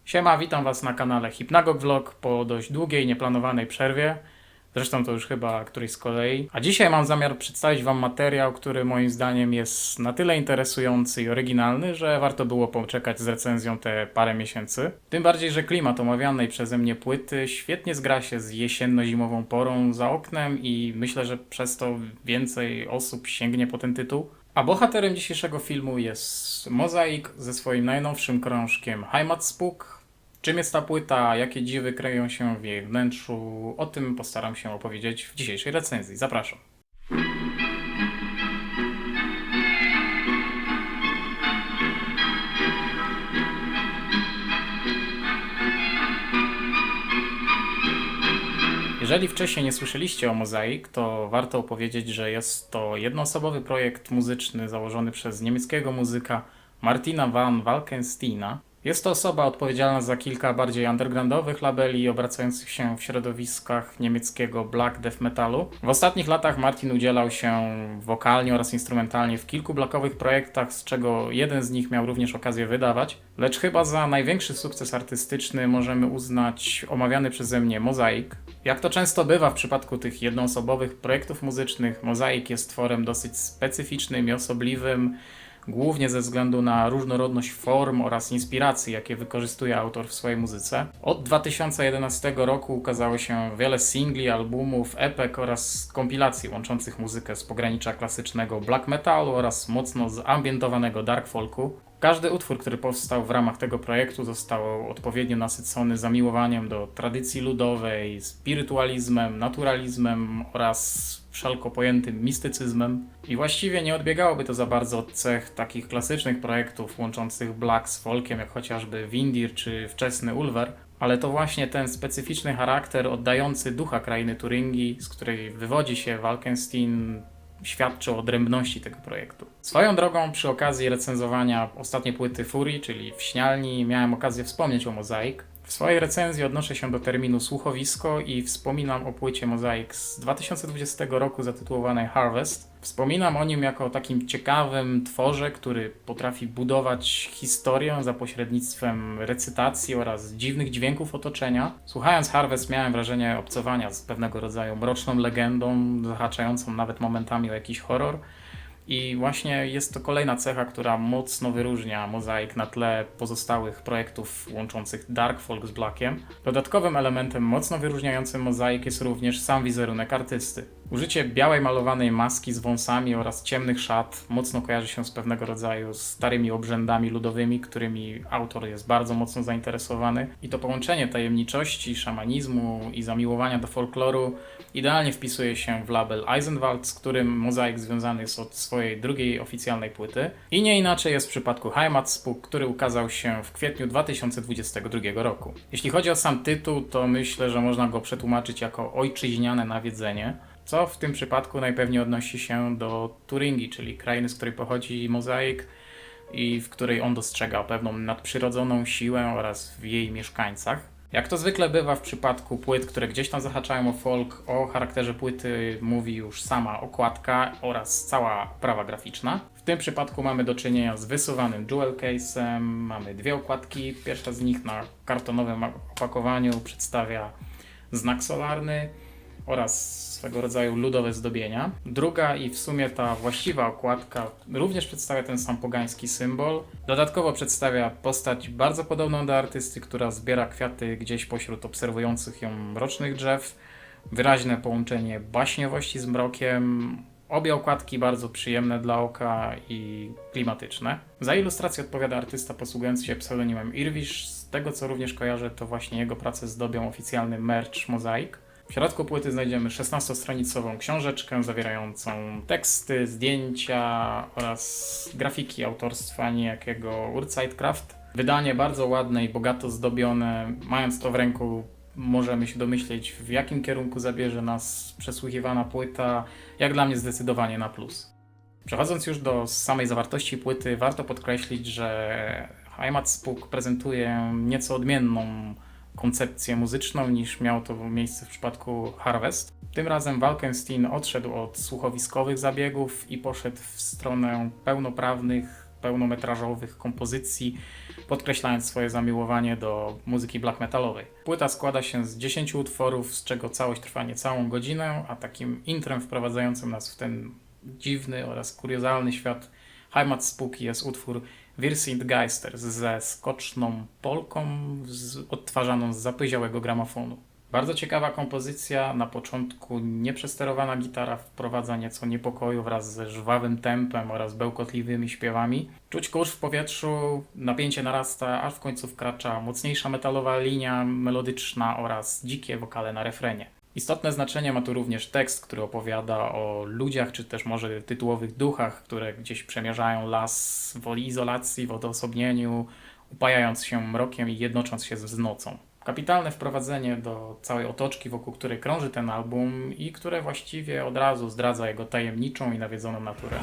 Siema, witam Was na kanale Hypnagogue Vlog po dość długiej, nieplanowanej przerwie. Zresztą to już chyba któryś z kolei. A dzisiaj mam zamiar przedstawić Wam materiał, który moim zdaniem jest na tyle interesujący i oryginalny, że warto było poczekać z recenzją te parę miesięcy. Tym bardziej, że klimat omawianej przeze mnie płyty świetnie zgra się z jesienno-zimową porą za oknem i myślę, że przez to więcej osób sięgnie po ten tytuł. A bohaterem dzisiejszego filmu jest Mozaik ze swoim najnowszym krążkiem Heimatspuk. Czym jest ta płyta, jakie dziwy kryją się w jej wnętrzu, o tym postaram się opowiedzieć w dzisiejszej recenzji. Zapraszam. Jeżeli wcześniej nie słyszeliście o Mozaik, to warto powiedzieć, że jest to jednoosobowy projekt muzyczny założony przez niemieckiego muzyka Martina van Walkensteina. Jest to osoba odpowiedzialna za kilka bardziej undergroundowych labeli obracających się w środowiskach niemieckiego black death metalu. W ostatnich latach Martin udzielał się wokalnie oraz instrumentalnie w kilku blockowych projektach, z czego jeden z nich miał również okazję wydawać. Lecz chyba za największy sukces artystyczny możemy uznać omawiany przeze mnie Mozaik. Jak to często bywa w przypadku tych jednoosobowych projektów muzycznych, Mozaik jest tworem dosyć specyficznym i osobliwym, głównie ze względu na różnorodność form oraz inspiracji, jakie wykorzystuje autor w swojej muzyce. Od 2011 roku ukazało się wiele singli, albumów, epek oraz kompilacji łączących muzykę z pogranicza klasycznego black metalu oraz mocno zambientowanego dark folku. Każdy utwór, który powstał w ramach tego projektu, został odpowiednio nasycony zamiłowaniem do tradycji ludowej, spirytualizmem, naturalizmem oraz wszelko pojętym mistycyzmem. I właściwie nie odbiegałoby to za bardzo od cech takich klasycznych projektów łączących black z folkiem, jak chociażby Windir czy wczesny Ulver, ale to właśnie ten specyficzny charakter oddający ducha krainy Turingii, z której wywodzi się Walkenstein, świadczy o odrębności tego projektu. Swoją drogą, przy okazji recenzowania ostatniej płyty Furii, czyli Wśnialni, miałem okazję wspomnieć o Mozaik. W swojej recenzji odnoszę się do terminu słuchowisko i wspominam o płycie Mozaik z 2020 roku zatytułowanej Harvest. Wspominam o nim jako o takim ciekawym tworze, który potrafi budować historię za pośrednictwem recytacji oraz dziwnych dźwięków otoczenia. Słuchając Harvest miałem wrażenie obcowania z pewnego rodzaju mroczną legendą, zahaczającą nawet momentami o jakiś horror. I właśnie jest to kolejna cecha, która mocno wyróżnia Mozaik na tle pozostałych projektów łączących dark folk z blackiem. Dodatkowym elementem mocno wyróżniającym Mozaik jest również sam wizerunek artysty. Użycie białej malowanej maski z wąsami oraz ciemnych szat mocno kojarzy się z pewnego rodzaju starymi obrzędami ludowymi, którymi autor jest bardzo mocno zainteresowany. I to połączenie tajemniczości, szamanizmu i zamiłowania do folkloru idealnie wpisuje się w label Eisenwald, z którym Mozaik związany jest od swojej drugiej oficjalnej płyty. I nie inaczej jest w przypadku Heimatspuk, który ukazał się w kwietniu 2022 roku. Jeśli chodzi o sam tytuł, to myślę, że można go przetłumaczyć jako ojczyźniane nawiedzenie, co w tym przypadku najpewniej odnosi się do Turingii, czyli krainy, z której pochodzi Mozaik i w której on dostrzega pewną nadprzyrodzoną siłę oraz w jej mieszkańcach. Jak to zwykle bywa w przypadku płyt, które gdzieś tam zahaczają o folk, o charakterze płyty mówi już sama okładka oraz cała oprawa graficzna. W tym przypadku mamy do czynienia z wysuwanym jewel case'em, mamy dwie okładki. Pierwsza z nich na kartonowym opakowaniu przedstawia znak solarny oraz swego rodzaju ludowe zdobienia. Druga i w sumie ta właściwa okładka również przedstawia ten sam pogański symbol. Dodatkowo przedstawia postać bardzo podobną do artysty, która zbiera kwiaty gdzieś pośród obserwujących ją mrocznych drzew. Wyraźne połączenie baśniowości z mrokiem. Obie okładki bardzo przyjemne dla oka i klimatyczne. Za ilustrację odpowiada artysta posługujący się pseudonimem Irwisz. Z tego co również kojarzę, to właśnie jego prace zdobią oficjalny merch Mozaik. W środku płyty znajdziemy 16-stronicową książeczkę zawierającą teksty, zdjęcia oraz grafiki autorstwa niejakiego Urzeitkraft. Wydanie bardzo ładne i bogato zdobione. Mając to w ręku, możemy się domyśleć, w jakim kierunku zabierze nas przesłuchiwana płyta. Jak dla mnie zdecydowanie na plus. Przechodząc już do samej zawartości płyty, warto podkreślić, że Heimatspuk prezentuje nieco odmienną koncepcję muzyczną niż miało to miejsce w przypadku Harvest. Tym razem Walkenstein odszedł od słuchowiskowych zabiegów i poszedł w stronę pełnoprawnych, pełnometrażowych kompozycji, podkreślając swoje zamiłowanie do muzyki black metalowej. Płyta składa się z 10 utworów, z czego całość trwa niecałą godzinę, a takim intrem wprowadzającym nas w ten dziwny oraz kuriozalny świat Heimatspooky jest utwór Wir sind Geister ze skoczną polką odtwarzaną z zapyziałego gramofonu. Bardzo ciekawa kompozycja, na początku nieprzesterowana gitara wprowadza nieco niepokoju wraz ze żwawym tempem oraz bełkotliwymi śpiewami. Czuć kurz w powietrzu, napięcie narasta, aż w końcu wkracza mocniejsza metalowa linia melodyczna oraz dzikie wokale na refrenie. Istotne znaczenie ma tu również tekst, który opowiada o ludziach, czy też może tytułowych duchach, które gdzieś przemierzają las w woli izolacji, w odosobnieniu, upajając się mrokiem i jednocząc się z nocą. Kapitalne wprowadzenie do całej otoczki, wokół której krąży ten album i które właściwie od razu zdradza jego tajemniczą i nawiedzoną naturę.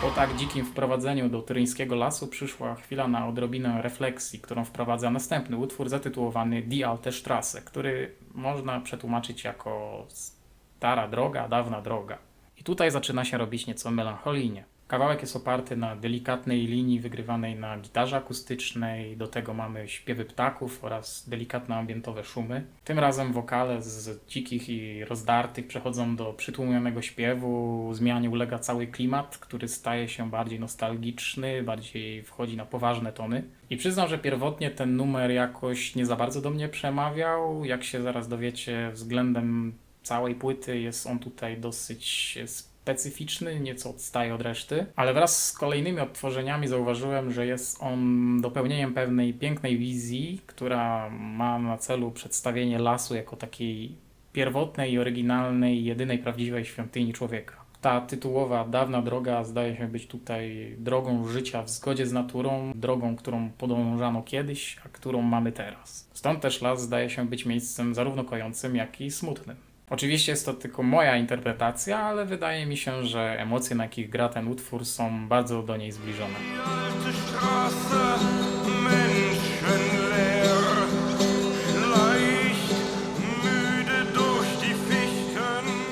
Po tak dzikim wprowadzeniu do turyńskiego lasu przyszła chwila na odrobinę refleksji, którą wprowadza następny utwór zatytułowany Die Alte Straße, który można przetłumaczyć jako stara droga, dawna droga. I tutaj zaczyna się robić nieco melancholijnie. Kawałek jest oparty na delikatnej linii wygrywanej na gitarze akustycznej, do tego mamy śpiewy ptaków oraz delikatne ambientowe szumy. Tym razem wokale z dzikich i rozdartych przechodzą do przytłumionego śpiewu, zmianie ulega cały klimat, który staje się bardziej nostalgiczny, bardziej wchodzi na poważne tony. I przyznam, że pierwotnie ten numer jakoś nie za bardzo do mnie przemawiał, jak się zaraz dowiecie, względem całej płyty jest on tutaj dosyć specyficzny, nieco odstaje od reszty, ale wraz z kolejnymi odtworzeniami zauważyłem, że jest on dopełnieniem pewnej pięknej wizji, która ma na celu przedstawienie lasu jako takiej pierwotnej i oryginalnej, jedynej prawdziwej świątyni człowieka. Ta tytułowa dawna droga zdaje się być tutaj drogą życia w zgodzie z naturą, drogą, którą podążano kiedyś, a którą mamy teraz. Stąd też las zdaje się być miejscem zarówno kojącym, jak i smutnym. Oczywiście jest to tylko moja interpretacja, ale wydaje mi się, że emocje, na jakich gra ten utwór, są bardzo do niej zbliżone.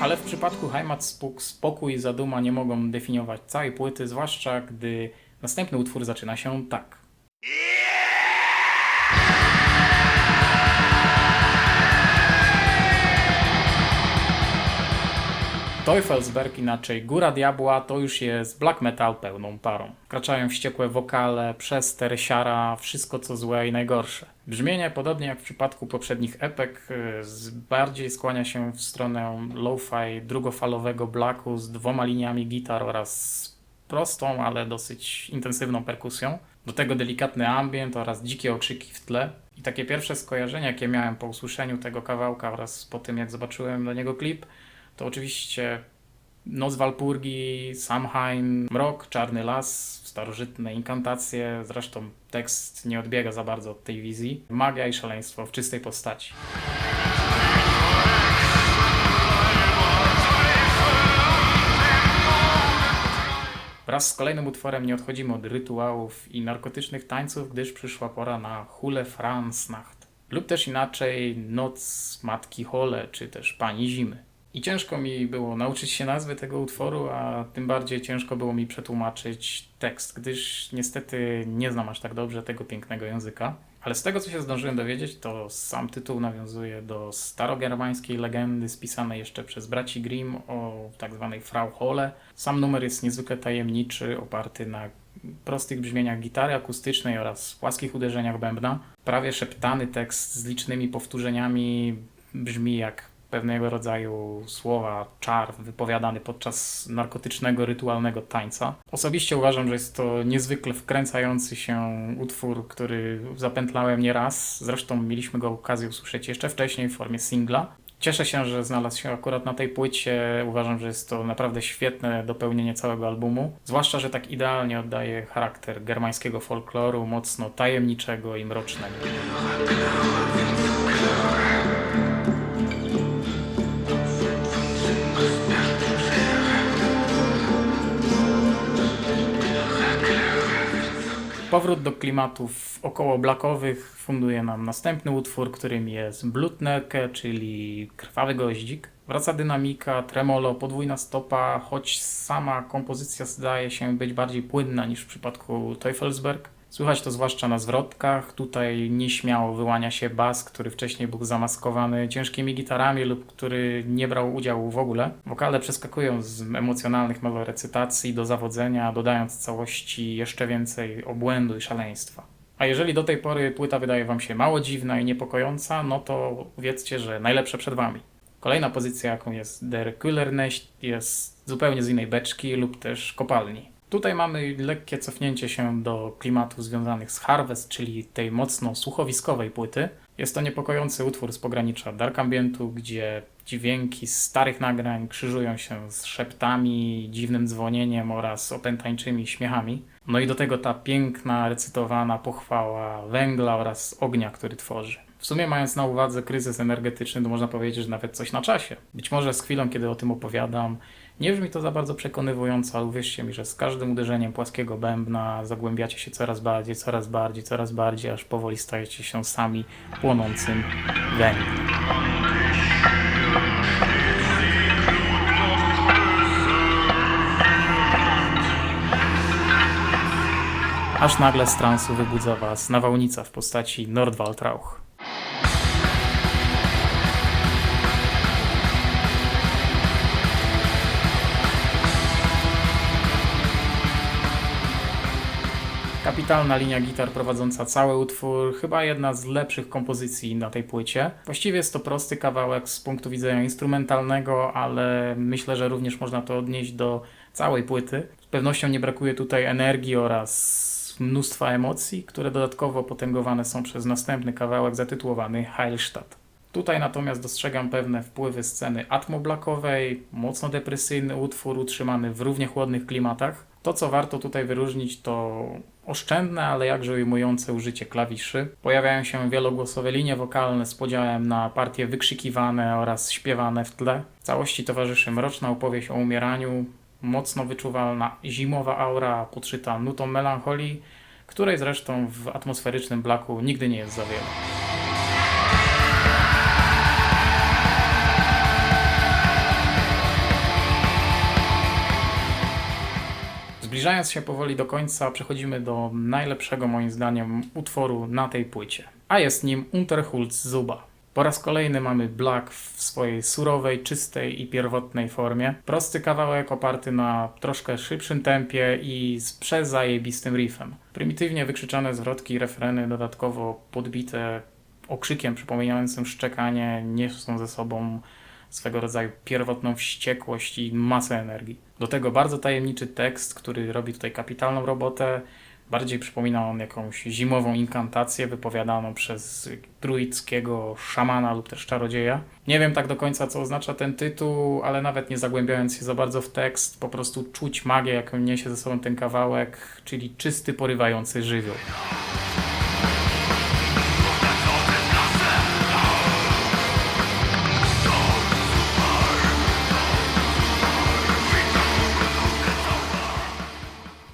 Ale w przypadku Heimatspuk spokój i zaduma nie mogą definiować całej płyty, zwłaszcza gdy następny utwór zaczyna się tak. Teufelsberg, inaczej Góra Diabła, to już jest black metal pełną parą. Wkraczają wściekłe wokale, przester, siara, wszystko co złe i najgorsze. Brzmienie, podobnie jak w przypadku poprzednich epek, bardziej skłania się w stronę lo-fi drugofalowego blacku z 2 liniami gitar oraz prostą, ale dosyć intensywną perkusją. Do tego delikatny ambient oraz dzikie okrzyki w tle. I takie pierwsze skojarzenia, jakie miałem po usłyszeniu tego kawałka oraz po tym, jak zobaczyłem do niego klip, to oczywiście Noc Walpurgi, Samhain, mrok, czarny las, starożytne inkantacje, zresztą tekst nie odbiega za bardzo od tej wizji. Magia i szaleństwo w czystej postaci. Wraz z kolejnym utworem nie odchodzimy od rytuałów i narkotycznych tańców, gdyż przyszła pora na Hule Franznacht. Lub też inaczej Noc Matki Hole, czy też Pani Zimy. I ciężko mi było nauczyć się nazwy tego utworu, a tym bardziej ciężko było mi przetłumaczyć tekst, gdyż niestety nie znam aż tak dobrze tego pięknego języka. Ale z tego, co się zdążyłem dowiedzieć, to sam tytuł nawiązuje do starogermańskiej legendy spisanej jeszcze przez braci Grimm o tak zwanej Frau Hole. Sam numer jest niezwykle tajemniczy, oparty na prostych brzmieniach gitary akustycznej oraz płaskich uderzeniach bębna. Prawie szeptany tekst z licznymi powtórzeniami brzmi jak pewnego rodzaju słowa, czar wypowiadany podczas narkotycznego, rytualnego tańca. Osobiście uważam, że jest to niezwykle wkręcający się utwór, który zapętlałem nieraz. Zresztą mieliśmy go okazję usłyszeć jeszcze wcześniej w formie singla. Cieszę się, że znalazł się akurat na tej płycie. Uważam, że jest to naprawdę świetne dopełnienie całego albumu. Zwłaszcza, że tak idealnie oddaje charakter germańskiego folkloru, mocno tajemniczego i mrocznego. Po Powrót do klimatów około blackowych funduje nam następny utwór, którym jest Blutnerke, czyli Krwawy Goździk. Wraca dynamika, tremolo, podwójna stopa, choć sama kompozycja zdaje się być bardziej płynna niż w przypadku Teufelsberg. Słychać to zwłaszcza na zwrotkach. Tutaj nieśmiało wyłania się bas, który wcześniej był zamaskowany ciężkimi gitarami lub który nie brał udziału w ogóle. Wokale przeskakują z emocjonalnych melorecytacji do zawodzenia, dodając całości jeszcze więcej obłędu i szaleństwa. A jeżeli do tej pory płyta wydaje Wam się mało dziwna i niepokojąca, no to wiedzcie, że najlepsze przed Wami. Kolejna pozycja, jaką jest Der Kullernecht, jest zupełnie z innej beczki lub też kopalni. Tutaj mamy lekkie cofnięcie się do klimatów związanych z Harvest, czyli tej mocno słuchowiskowej płyty. Jest to niepokojący utwór z pogranicza dark ambientu, gdzie dźwięki z starych nagrań krzyżują się z szeptami, dziwnym dzwonieniem oraz opętańczymi śmiechami. No i do tego ta piękna, recytowana pochwała węgla oraz ognia, który tworzy. W sumie mając na uwadze kryzys energetyczny, to można powiedzieć, że nawet coś na czasie. Być może z chwilą, kiedy o tym opowiadam, nie brzmi to za bardzo przekonywująco, ale uwierzcie mi, że z każdym uderzeniem płaskiego bębna zagłębiacie się coraz bardziej, aż powoli stajecie się sami płonącym węglem. Aż nagle z transu wybudza was nawałnica w postaci Nordwaldrauch. Kapitalna linia gitar prowadząca cały utwór, chyba jedna z lepszych kompozycji na tej płycie. Właściwie jest to prosty kawałek z punktu widzenia instrumentalnego, ale myślę, że również można to odnieść do całej płyty. Z pewnością nie brakuje tutaj energii oraz mnóstwa emocji, które dodatkowo potęgowane są przez następny kawałek zatytułowany Heilstatt. Tutaj natomiast dostrzegam pewne wpływy sceny atmoblakowej, mocno depresyjny utwór utrzymany w równie chłodnych klimatach. To, co warto tutaj wyróżnić, to oszczędne, ale jakże ujmujące użycie klawiszy. Pojawiają się wielogłosowe linie wokalne z podziałem na partie wykrzykiwane oraz śpiewane w tle. Całości towarzyszy mroczna opowieść o umieraniu, mocno wyczuwalna zimowa aura podszyta nutą melancholii, której zresztą w atmosferycznym blacku nigdy nie jest za wiele. Zbliżając się powoli do końca, przechodzimy do najlepszego moim zdaniem utworu na tej płycie, a jest nim Unterholzsuba. Po raz kolejny mamy black w swojej surowej, czystej i pierwotnej formie. Prosty kawałek oparty na troszkę szybszym tempie i z przezajebistym riffem. Prymitywnie wykrzyczane zwrotki i refreny, dodatkowo podbite okrzykiem przypominającym szczekanie, niosą ze sobą swego rodzaju pierwotną wściekłość i masę energii. Do tego bardzo tajemniczy tekst, który robi tutaj kapitalną robotę. Bardziej przypomina on jakąś zimową inkantację wypowiadaną przez druickiego szamana lub też czarodzieja. Nie wiem tak do końca, co oznacza ten tytuł, ale nawet nie zagłębiając się za bardzo w tekst, po prostu czuć magię, jaką niesie ze sobą ten kawałek, czyli czysty, porywający żywioł.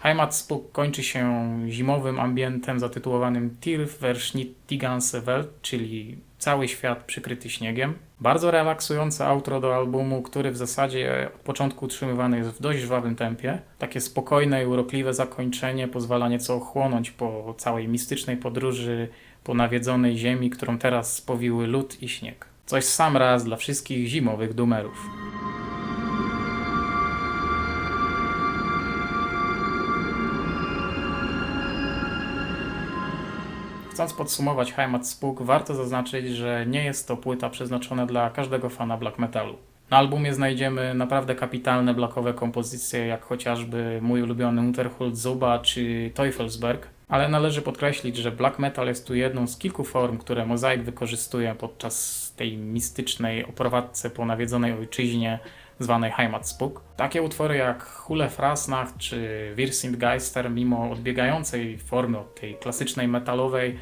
Heimatspuk kończy się zimowym ambientem zatytułowanym Tief verschnitt die ganze Welt, czyli cały świat przykryty śniegiem. Bardzo relaksujące outro do albumu, który w zasadzie od początku utrzymywany jest w dość żwawym tempie. Takie spokojne i urokliwe zakończenie pozwala nieco ochłonąć po całej mistycznej podróży po nawiedzonej ziemi, którą teraz spowiły lód i śnieg. Coś w sam raz dla wszystkich zimowych doomerów. Chcąc podsumować Heimatspuk, warto zaznaczyć, że nie jest to płyta przeznaczona dla każdego fana black metalu. Na albumie znajdziemy naprawdę kapitalne blackowe kompozycje, jak chociażby mój ulubiony Unterholzsuba czy Teufelsberg, ale należy podkreślić, że black metal jest tu jedną z kilku form, które Mozaik wykorzystuje podczas tej mistycznej oprowadzce po nawiedzonej ojczyźnie zwanej Heimatspuk. Takie utwory jak Hule Frasnacht czy Wir sind Geister, mimo odbiegającej formy od tej klasycznej metalowej,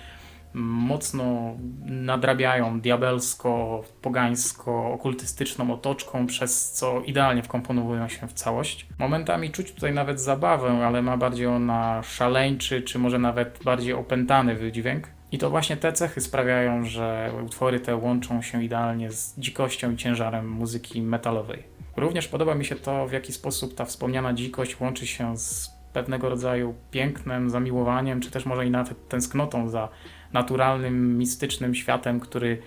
mocno nadrabiają diabelsko, pogańsko, okultystyczną otoczką, przez co idealnie wkomponowują się w całość. Momentami czuć tutaj nawet zabawę, ale ma bardziej ona szaleńczy, czy może nawet bardziej opętany wydźwięk. I to właśnie te cechy sprawiają, że utwory te łączą się idealnie z dzikością i ciężarem muzyki metalowej. Również podoba mi się to, w jaki sposób ta wspomniana dzikość łączy się z pewnego rodzaju pięknem, zamiłowaniem, czy też może i nawet tęsknotą za naturalnym, mistycznym światem, który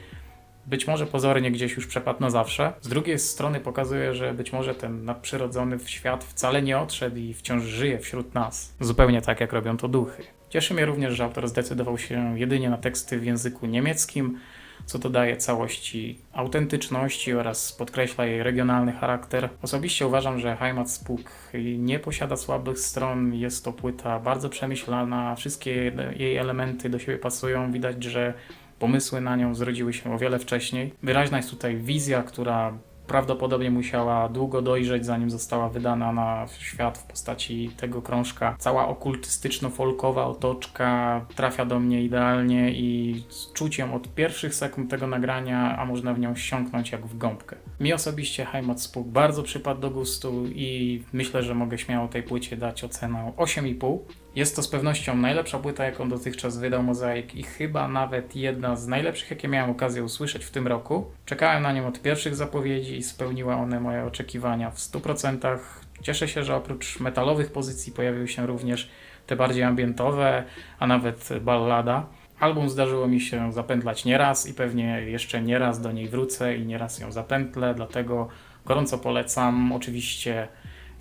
być może pozornie gdzieś już przepadł na zawsze. Z drugiej strony pokazuje, że być może ten nadprzyrodzony świat wcale nie odszedł i wciąż żyje wśród nas. Zupełnie tak, jak robią to duchy. Cieszy mnie również, że autor zdecydował się jedynie na teksty w języku niemieckim, co dodaje całości autentyczności oraz podkreśla jej regionalny charakter. Osobiście uważam, że Heimatspuk nie posiada słabych stron, jest to płyta bardzo przemyślana, wszystkie jej elementy do siebie pasują, widać, że pomysły na nią zrodziły się o wiele wcześniej. Wyraźna jest tutaj wizja, która prawdopodobnie musiała długo dojrzeć, zanim została wydana na świat w postaci tego krążka. Cała okultystyczno-folkowa otoczka trafia do mnie idealnie i czuć ją od pierwszych sekund tego nagrania, a można w nią wsiąknąć jak w gąbkę. Mi osobiście Heimatspuk bardzo przypadł do gustu i myślę, że mogę śmiało tej płycie dać ocenę 8,5. Jest to z pewnością najlepsza płyta, jaką dotychczas wydał Mozaik i chyba nawet jedna z najlepszych, jakie miałem okazję usłyszeć w tym roku. Czekałem na nią od pierwszych zapowiedzi i spełniła one moje oczekiwania w 100%. Cieszę się, że oprócz metalowych pozycji pojawiły się również te bardziej ambientowe, a nawet ballada. Album zdarzyło mi się zapętlać nieraz i pewnie jeszcze nieraz do niej wrócę i nieraz ją zapętlę, dlatego gorąco polecam. Oczywiście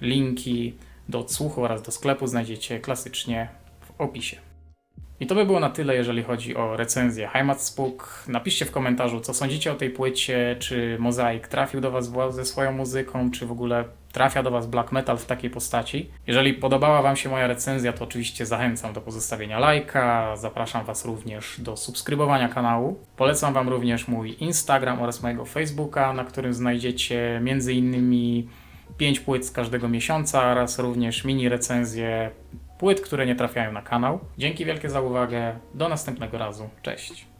linki do odsłuchu oraz do sklepu znajdziecie klasycznie w opisie. I to by było na tyle, jeżeli chodzi o recenzję Heimatspuk. Napiszcie w komentarzu, co sądzicie o tej płycie, czy Mozaik trafił do Was ze swoją muzyką, czy w ogóle trafia do Was black metal w takiej postaci. Jeżeli podobała Wam się moja recenzja, to oczywiście zachęcam do pozostawienia lajka, zapraszam Was również do subskrybowania kanału. Polecam Wam również mój Instagram oraz mojego Facebooka, na którym znajdziecie m.in. 5 płyt z każdego miesiąca oraz również mini recenzje płyt, które nie trafiają na kanał. Dzięki wielkie za uwagę, do następnego razu, cześć!